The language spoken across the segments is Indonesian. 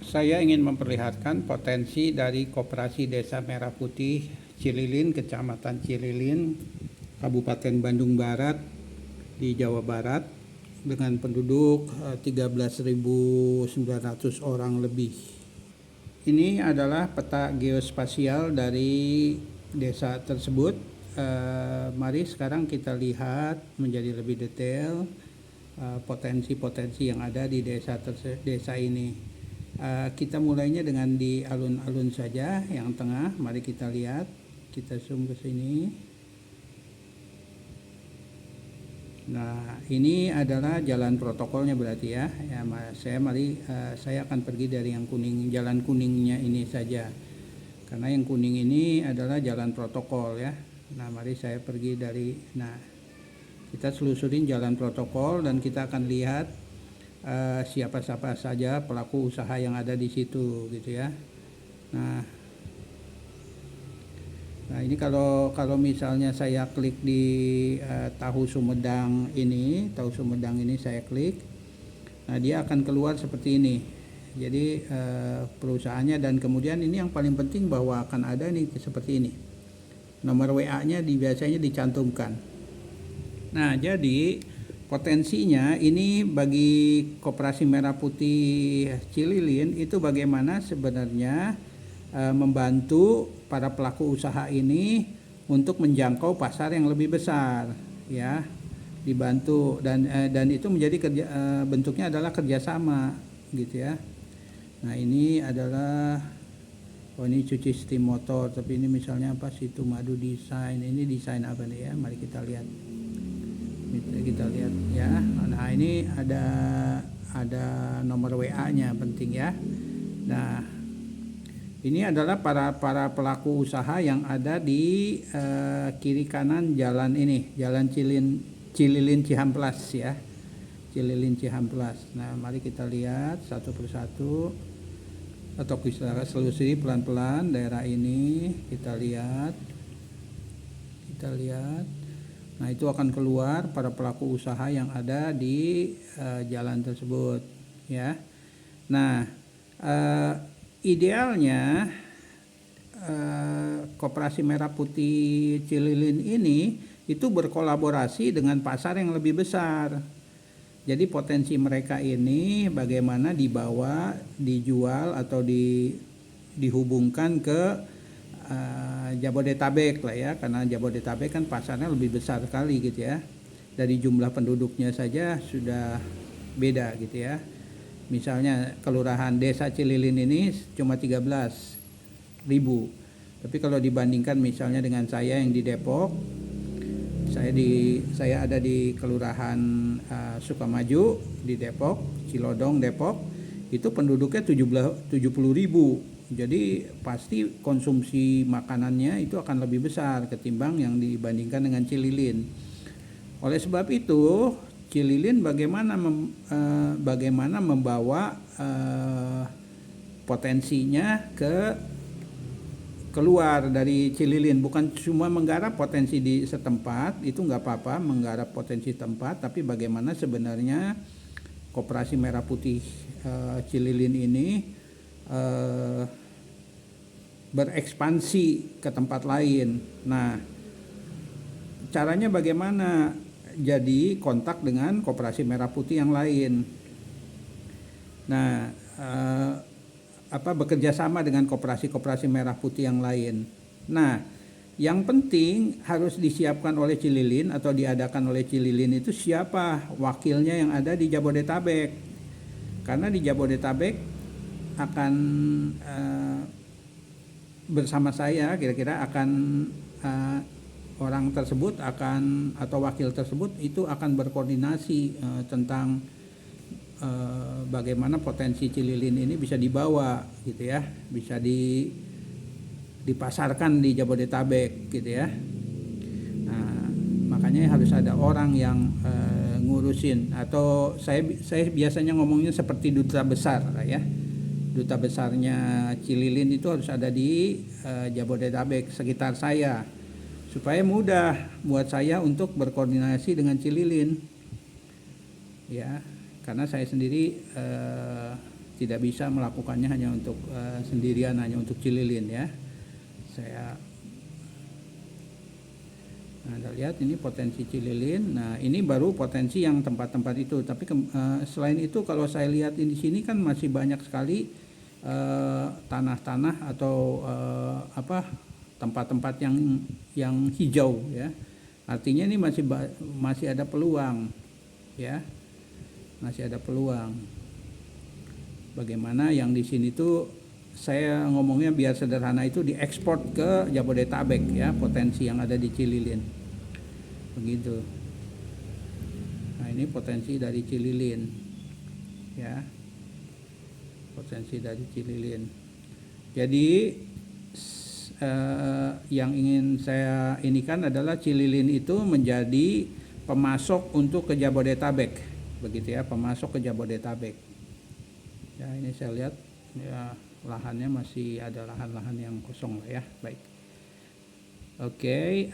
Saya ingin memperlihatkan potensi dari Koperasi Desa Merah Putih Cililin, Kecamatan Cililin, Kabupaten Bandung Barat di Jawa Barat dengan penduduk 13.900 orang lebih. Ini adalah peta geospasial dari desa tersebut. Mari sekarang kita lihat menjadi lebih detail potensi-potensi yang ada di desa ini. Kita mulainya dengan di alun-alun saja yang tengah. Mari kita lihat, kita zoom ke sini. Nah, ini adalah jalan protokolnya berarti ya. Saya akan pergi dari yang kuning, jalan kuningnya ini saja. Karena yang kuning ini adalah jalan protokol ya. Nah, mari saya pergi dari kita selusurin jalan protokol dan kita akan lihat siapa-siapa saja pelaku usaha yang ada di situ gitu ya. Nah, ini kalau misalnya saya klik di Tahu Sumedang ini saya klik. Nah, dia akan keluar seperti ini. Jadi perusahaannya, dan kemudian ini yang paling penting bahwa akan ada nih seperti ini. Nomor WA-nya biasanya dicantumkan. Nah, jadi potensinya ini bagi Koperasi Merah Putih Cililin itu bagaimana sebenarnya membantu para pelaku usaha ini untuk menjangkau pasar yang lebih besar ya, dibantu dan itu menjadi bentuknya adalah kerjasama gitu ya. Nah, ini adalah ini cuci steam motor, tapi ini misalnya apa, Situ Madu Desain. Ini desain apa nih ya, mari kita lihat ya. Nah, ini ada nomor WA-nya, penting ya. Nah, ini adalah para pelaku usaha yang ada di kiri kanan jalan ini, Jalan Cililin Cihamplas ya. Cililin Cihamplas. Nah, mari kita lihat satu persatu atau kita selusuri pelan-pelan daerah ini. Kita lihat. Nah, itu akan keluar para pelaku usaha yang ada di jalan tersebut ya. Nah, idealnya Koperasi Merah Putih Cililin ini itu berkolaborasi dengan pasar yang lebih besar. Jadi potensi mereka ini bagaimana dibawa, dijual atau dihubungkan ke Jabodetabek lah ya, karena Jabodetabek kan pasarnya lebih besar sekali gitu ya. Dari jumlah penduduknya saja sudah beda gitu ya. Misalnya kelurahan Desa Cililin ini cuma 13.000. Tapi kalau dibandingkan misalnya dengan saya yang di Depok, saya ada di kelurahan Sukamaju di Depok, Cilodong Depok, itu penduduknya 70.000. Jadi pasti konsumsi makanannya itu akan lebih besar ketimbang yang dibandingkan dengan Cililin. Oleh sebab itu Cililin bagaimana membawa potensinya keluar dari Cililin, bukan cuma menggarap potensi di setempat, itu nggak apa-apa menggarap potensi tempat, tapi bagaimana sebenarnya Koperasi Merah Putih Cililin ini berekspansi ke tempat lain. Nah, caranya bagaimana? Jadi kontak dengan Koperasi Merah Putih yang lain. Nah, bekerja sama dengan koperasi Merah Putih yang lain. Nah, yang penting harus disiapkan oleh Cililin atau diadakan oleh Cililin itu siapa wakilnya yang ada di Jabodetabek. Karena di Jabodetabek akan bersama saya kira-kira akan orang tersebut atau wakil tersebut itu akan berkoordinasi tentang bagaimana potensi Cililin ini bisa dibawa gitu ya, bisa dipasarkan di Jabodetabek gitu ya. Nah, makanya harus ada orang yang ngurusin, atau saya biasanya ngomongnya seperti duta besar ya. Duta besarnya Cililin itu harus ada di Jabodetabek sekitar saya, supaya mudah buat saya untuk berkoordinasi dengan Cililin ya. Karena saya sendiri tidak bisa melakukannya hanya untuk sendirian, hanya untuk Cililin ya. Nah, Anda lihat ini potensi Cililin. Nah, ini baru potensi yang tempat-tempat itu. Tapi selain itu kalau saya lihat di sini kan masih banyak sekali tanah-tanah atau tempat-tempat yang hijau ya. Artinya ini masih ada peluang ya. Masih ada peluang. Bagaimana yang di sini tuh saya ngomongnya biar sederhana itu diekspor ke Jabodetabek ya, potensi yang ada di Cililin. Begitu. Nah, ini potensi dari Cililin. Ya. Potensi dari Cililin. Jadi yang ingin saya inikan adalah Cililin itu menjadi pemasok untuk ke Jabodetabek. Begitu ya, pemasok ke Jabodetabek. Ya, ini saya lihat ya lahannya masih ada lahan-lahan yang kosong lah ya. Baik. Oke,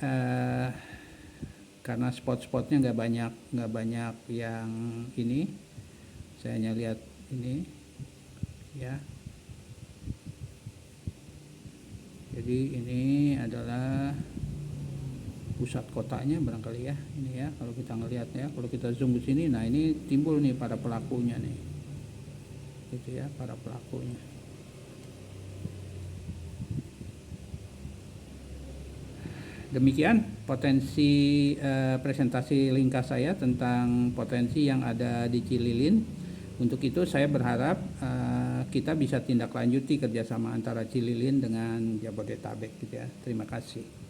karena spot-spotnya nggak banyak yang ini, saya hanya lihat ini ya. Jadi ini adalah pusat kotanya barangkali ya, ini ya kalau kita ngelihat ya, kalau kita zoom ke sini, nah ini timbul nih para pelakunya nih, gitu ya, para pelakunya. Demikian potensi presentasi ringkas saya tentang potensi yang ada di Cililin. Untuk itu saya berharap kita bisa tindak lanjuti kerjasama antara Cililin dengan Jabodetabek gitu ya. Terima kasih.